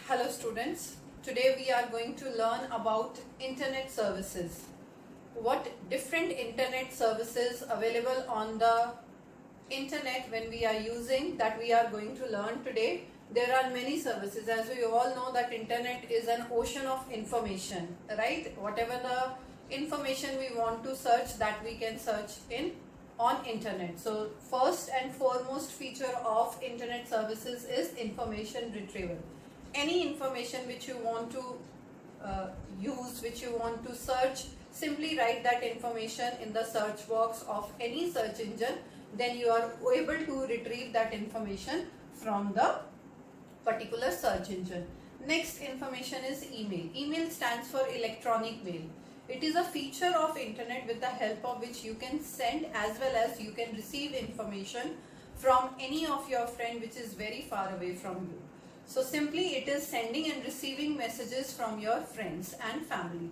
Hello students, today we are going to learn about internet services. What different internet services available on the internet when we are using that we are going to learn today. There are many services, as we all know that internet is an ocean of information, right? Whatever the information we want to search, that we can search on internet. So first and foremost feature of internet services is information retrieval. Any information which you want to use, which you want to search, simply write that information in the search box of any search engine, then you are able to retrieve that information from the particular search engine. Next information is email. Email stands for electronic mail. It is a feature of internet with the help of which you can send as well as you can receive information from any of your friend which is very far away from you. So simply it is sending and receiving messages from your friends and family.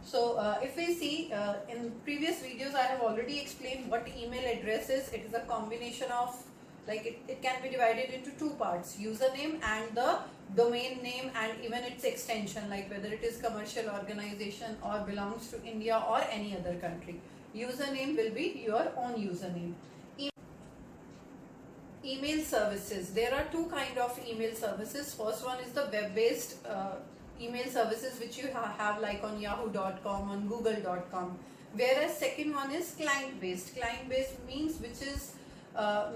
So if we see in previous videos, I have already explained what email address is. It is a combination of, like, it can be divided into two parts: username and the domain name, and even its extension, like whether it is commercial organization or belongs to India or any other country. Username will be your own username. Email services. There are two kind of email services. First one is the web-based email services which you have like on yahoo.com, on google.com. Whereas second one is client-based. Client-based means which is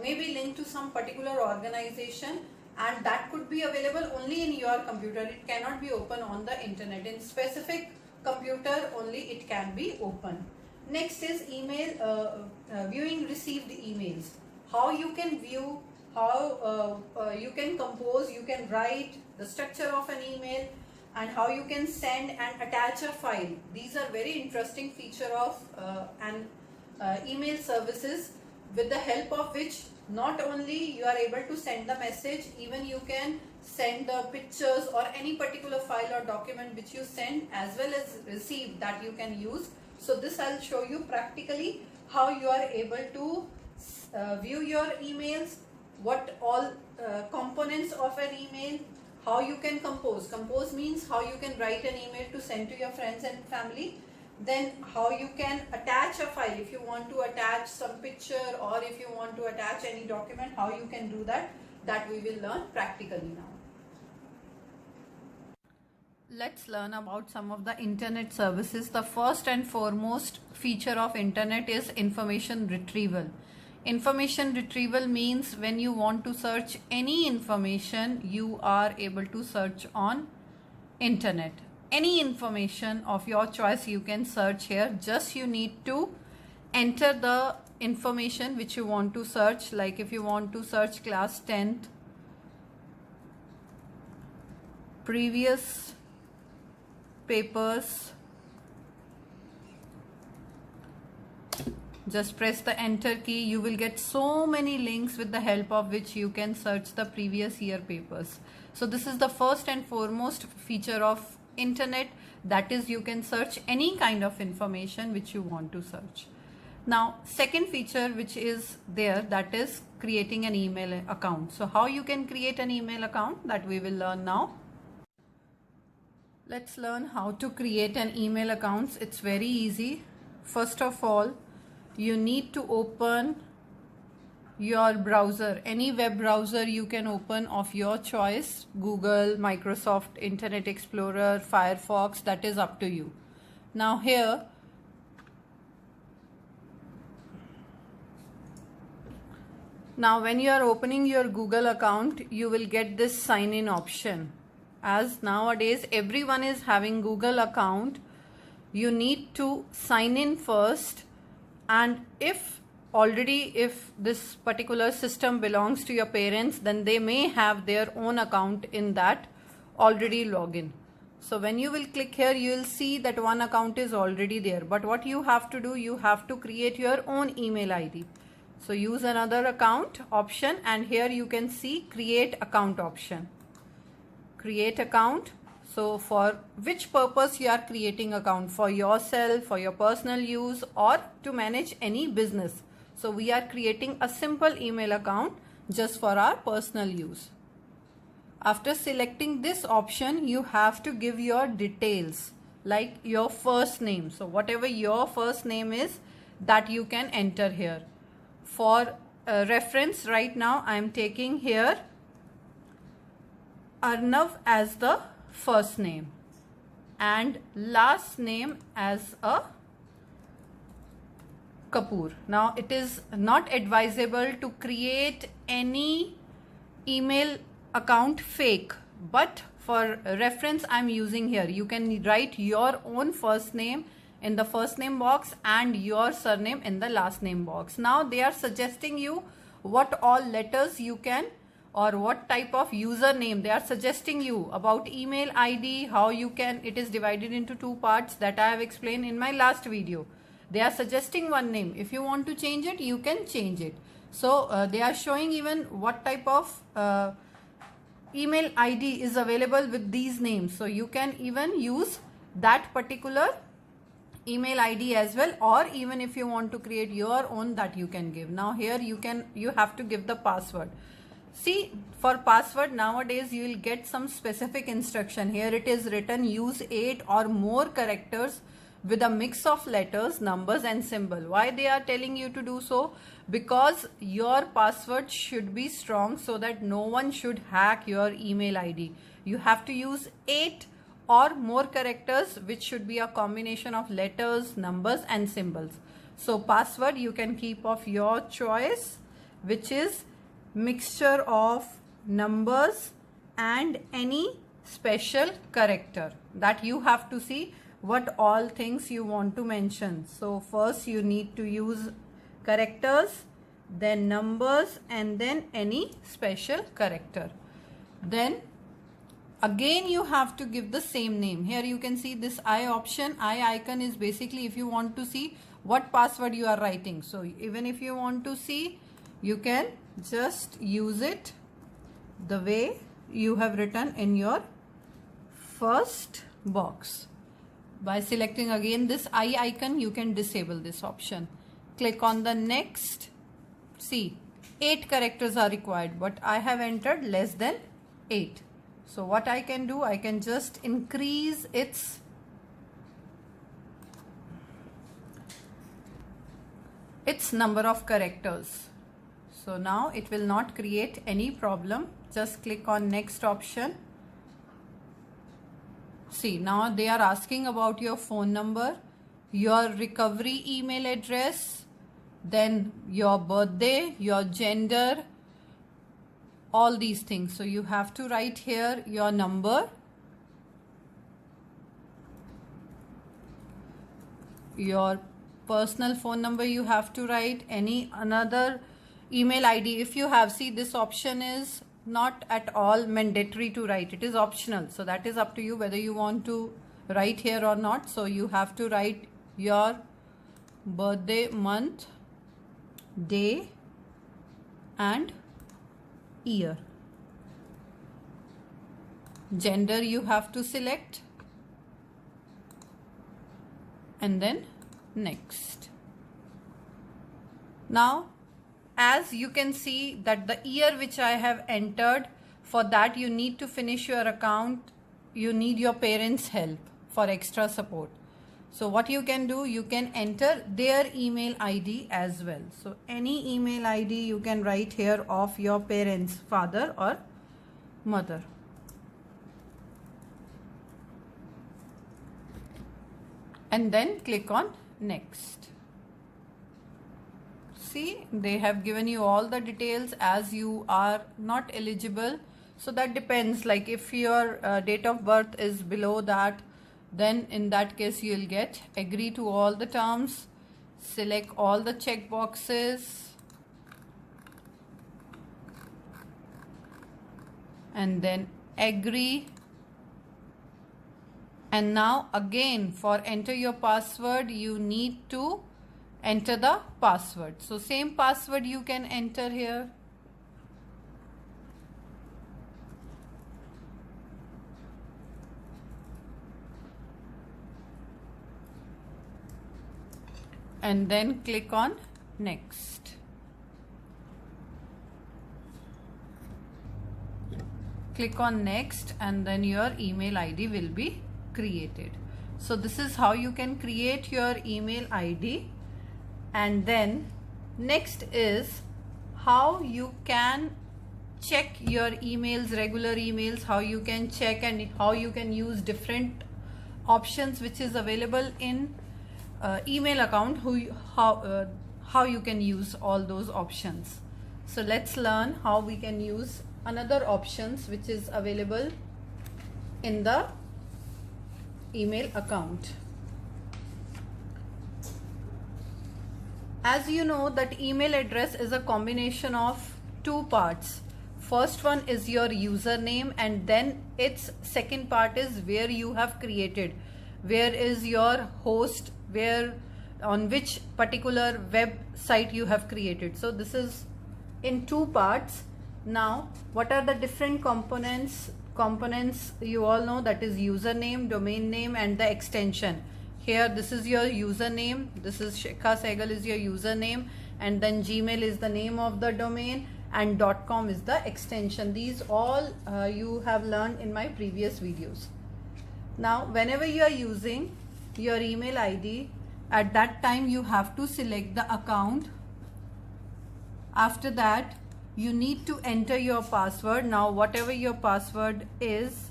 maybe linked to some particular organization, and that could be available only in your computer. It cannot be open on the internet. In specific computer only it can be open. Next is email, viewing received emails. How you can view, how you can compose, you can write the structure of an email, and how you can send and attach a file. These are very interesting feature of an email services, with the help of which not only you are able to send the message, even you can send the pictures or any particular file or document which you send, as well as receive, that you can use. So this I'll show you practically how you are able to view your emails, what all components of an email, how you can compose. Compose means how you can write an email to send to your friends and family. Then how you can attach a file, if you want to attach some picture or if you want to attach any document, how you can do that, that we will learn practically now. Let's learn about some of the internet services. The first and foremost feature of internet is information retrieval. Information retrieval means when you want to search any information, you are able to search on internet. Any information of your choice you can search here. Just you need to enter the information which you want to search. Like if you want to search class 10th previous papers, just press the enter key. You will get so many links with the help of which you can search the previous year papers. So this is the first and foremost feature of internet, that is you can search any kind of information which you want to search. Now second feature which is there, that is creating an email account. So how you can create an email account, that we will learn now. Let's learn how to create an email account. It's very easy. First of all, you need to open your browser, any web browser you can open of your choice, Google, Microsoft, Internet Explorer, Firefox, that is up to you. Now here, now when you are opening your Google account, you will get this sign in option. As nowadays everyone is having Google account, you need to sign in first. And if this particular system belongs to your parents, then they may have their own account in that already login. So when you will click here, you will see that one account is already there. But what you have to do, you have to create your own email ID. So use another account option, and here you can see create account option. Create account. So for which purpose you are creating account? For yourself, for your personal use, or to manage any business. So we are creating a simple email account just for our personal use. After selecting this option, you have to give your details like your first name. So whatever your first name is, that you can enter here. For reference, right now I am taking here Arnav as the first name and last name as a Kapoor. Now it is not advisable to create any email account fake, but for reference I'm using here. You can write your own first name in the first name box and your surname in the last name box. Now they are suggesting you what all letters you can, or what type of username they are suggesting you, about email ID, how you can, it is divided into two parts that I have explained in my last video. They are suggesting one name. If you want to change it, you can change it. So they are showing even what type of email ID is available with these names. So you can even use that particular email ID as well, or even if you want to create your own, that you can give. Now here you have to give the password. See, for password nowadays you will get some specific instruction. Here it is written, use 8 or more characters with a mix of letters, numbers and symbol. Why they are telling you to do so? Because your password should be strong so that no one should hack your email ID. You have to use 8 or more characters, which should be a combination of letters, numbers and symbols. So password you can keep of your choice, which is mixture of numbers and any special character. That you have to see what all things you want to mention. So first you need to use characters, then numbers, and then any special character. Then again you have to give the same name. Here you can see this I option. I icon is basically if you want to see what password you are writing. So even if you want to see, you can just use it the way you have written in your first box. By selecting again this I icon, you can disable this option. Click on the next. See, 8 characters are required, but I have entered less than 8. So what I can do, I can just increase its number of characters. So now it will not create any problem. Just click on next option. See, now they are asking about your phone number, your recovery email address, then your birthday, your gender, all these things. So you have to write here your number, your personal phone number you have to write, any another email ID if you have. See, this option is not at all mandatory to write, it is optional. So that is up to you whether you want to write here or not. So you have to write your birthday month, day and year. Gender you have to select and then next. Now as you can see that the year which I have entered, for that you need to finish your account, you need your parents' help for extra support. So what you can do, you can enter their email ID as well. So any email ID you can write here of your parents, father or mother. And then click on next. See, they have given you all the details as you are not eligible. So that depends, like if your date of birth is below that, then in that case you will get agree to all the terms, select all the check boxes and then agree. And now again for enter your password you need to enter the password. So same password you can enter here. And then click on next. click on next, and then your email ID will be created. So this is how you can create your email ID. And then next is how you can check your emails, regular emails, how you can check and how you can use different options which is available in email account, how you can use all those options. So let's learn how we can use another options which is available in the email account. As you know that email address is a combination of two parts. First one is your username, and then its second part is where you have created, where is your host, where on which particular website you have created. So this is in two parts. Now what are the different components you all know, that is username, domain name, and the extension. Here this is your username, this is Shikha Sehgal is your username, and then Gmail is the name of the domain, and .com is the extension. These all you have learned in my previous videos. Now whenever you are using your email ID, at that time you have to select the account. After that you need to enter your password. Now whatever your password is,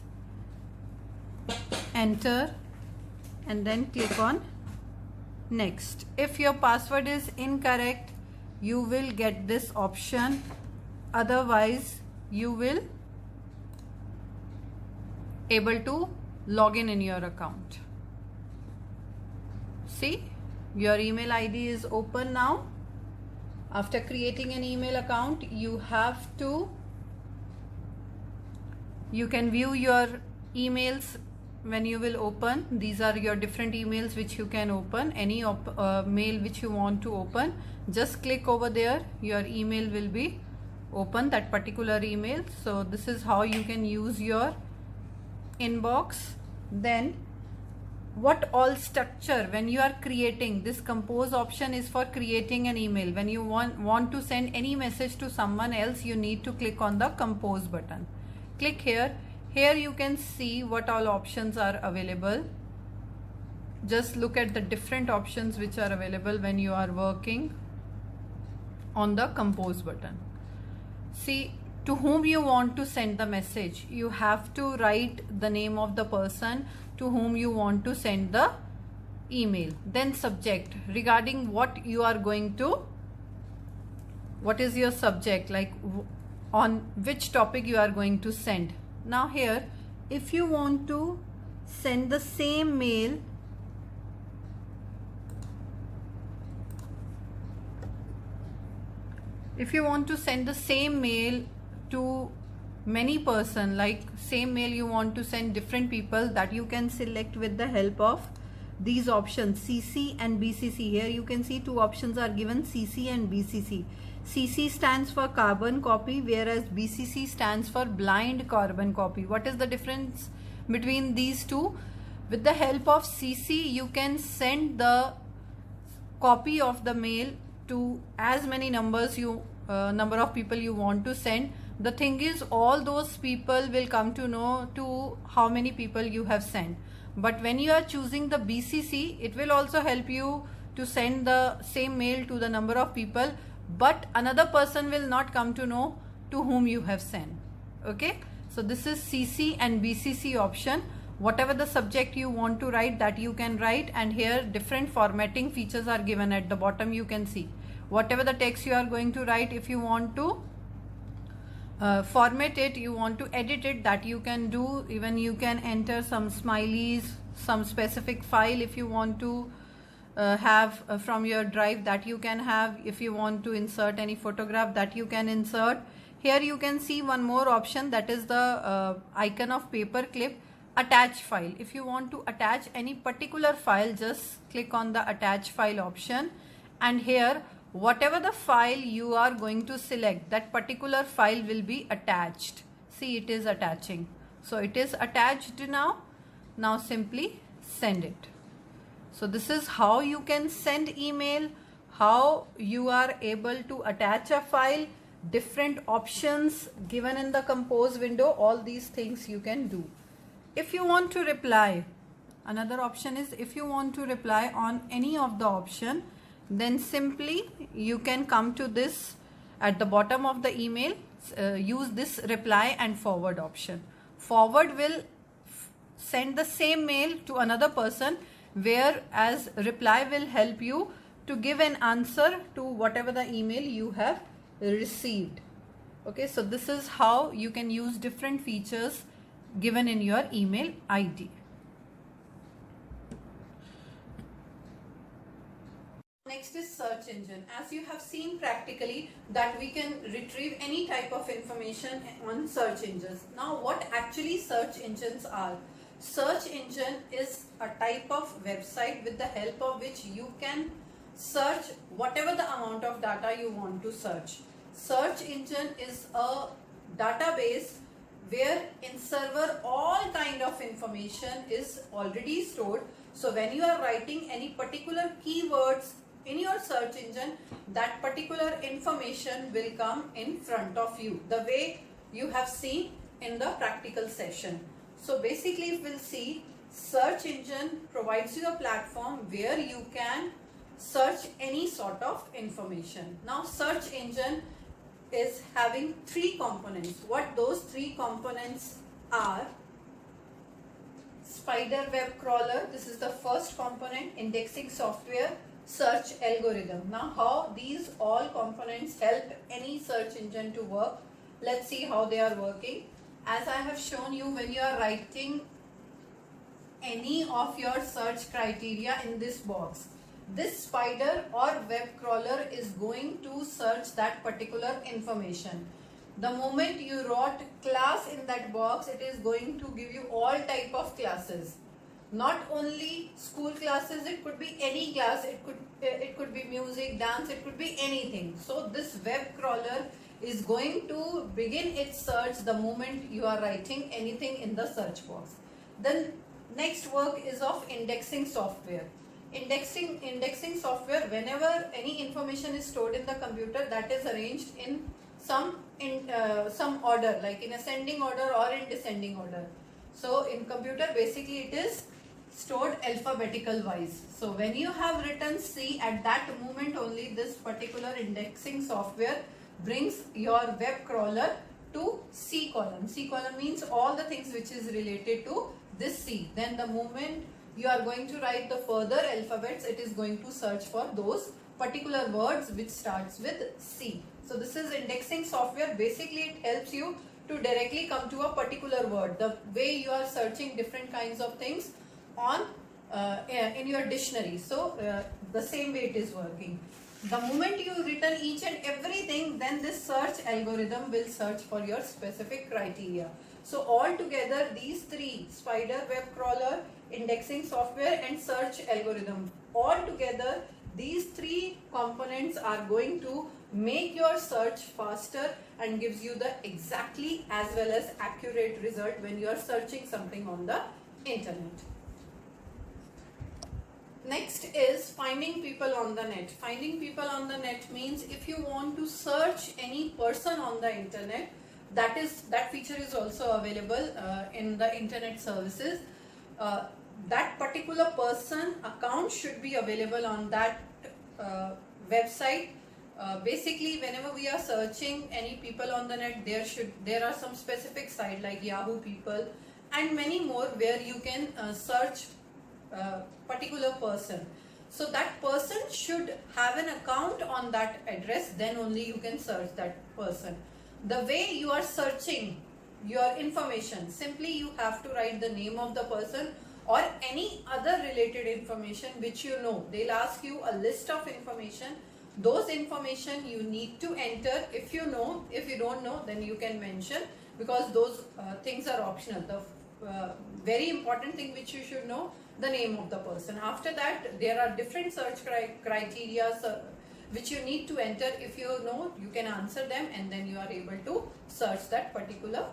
enter and then click on next. If your password is incorrect, you will get this option, otherwise you will able to log in your account. See, your email ID is open now. After creating an email account, you can view your emails when you will open. These are your different emails which you can open. Any mail which you want to open, just click over there, your email will be open, that particular email. So this is how you can use your inbox. Then what all structure, when you are creating this compose option is for creating an email. When you want to send any message to someone else, you need to click on the compose button. Click here. Here you can see what all options are available. Just look at the different options which are available when you are working on the compose button. See, to whom you want to send the message, you have to write the name of the person to whom you want to send the email. Then subject, regarding what you are going to, what is your subject, like on which topic you are going to send. Now here, if you want to send the same mail to many person, like same mail you want to send different people, that you can select with the help of these options, CC and BCC. Here you can see two options are given, CC and BCC. CC stands for carbon copy, whereas BCC stands for blind carbon copy. What is the difference between these two? With the help of CC, you can send the copy of the mail to as many number of people you want to send. The thing is, all those people will come to know to how many people you have sent. But when you are choosing the BCC, it will also help you to send the same mail to the number of people, but another person will not come to know to whom you have sent. Okay, so this is CC and BCC option. Whatever the subject you want to write, that you can write, and here different formatting features are given at the bottom. You can see whatever the text you are going to write, if you want to format it, you want to edit it, that you can do. Even you can enter some smileys, some specific file if you want to have from your drive, that you can have. If you want to insert any photograph, that you can insert. Here you can see one more option, that is the icon of paper clip, attach file. If you want to attach any particular file, just click on the attach file option, and here whatever the file you are going to select, that particular file will be attached. See, it is attaching. So it is attached now. Now simply send it. So this is how you can send email, how you are able to attach a file different options given in the compose window. All these things you can do. If you want to reply, another option is if you want to reply on any of the option, then simply you can come to this at the bottom of the email, use this reply and forward option. Forward will send the same mail to another person, whereas reply will help you to give an answer to whatever the email you have received. Okay, so this is how you can use different features given in your email ID. Next is search engine. As you have seen practically that we can retrieve any type of information on search engines. Now what actually search engines are? Search engine is a type of website with the help of which you can search whatever the amount of data you want to search. Search engine is a database where in server all kind of information is already stored. So when you are writing any particular keywords in your search engine, that particular information will come in front of you, the way you have seen in the practical session. So basically we'll see search engine provides you a platform where you can search any sort of information. Now search engine is having three components. What those three components are: spider web crawler, this is the first component, indexing software, search algorithm. Now how these all components help any search engine to work, let's see how they are working. As I have shown you, when you are writing any of your search criteria in this box, this spider or web crawler is going to search that particular information. The moment you wrote class in that box, it is going to give you all type of classes. Not only school classes, it could be any class, it could be music, dance, it could be anything. So this web crawler is going to begin its search the moment you are writing anything in the search box. Then next work is of indexing software. Indexing software, whenever any information is stored in the computer, that is arranged in some order, like in ascending order or in descending order. So in computer basically it is stored alphabetical wise. So when you have written C, at that moment only this particular indexing software brings your web crawler to C column. C column means all the things which is related to this C. Then the moment you are going to write the further alphabets, it is going to search for those particular words which starts with C. So this is indexing software. Basically it helps you to directly come to a particular word, the way you are searching different kinds of things on in your dictionary. So the same way it is working. The moment you written each and everything, then this search algorithm will search for your specific criteria. So all together these three, spider, web crawler, indexing software and search algorithm, all together these three components are going to make your search faster and gives you the exactly as well as accurate result when you are searching something on the internet. Next is finding people on the net. Finding people on the net means if you want to search any person on the internet, that feature is also available in the internet services. That particular person account should be available on that website. Basically whenever we are searching any people on the net, there are some specific sites like Yahoo People and many more where you can search particular person. So that person should have an account on that address, then only you can search that person. The way you are searching your information, simply you have to write the name of the person or any other related information which you know. They'll ask you a list of information. Those information you need to enter if you know. If you don't know, then you can mention, because those things are optional. The very important thing which you should know, the name of the person. After that, there are different search criteria which you need to enter. If you know, you can answer them and then you are able to search that particular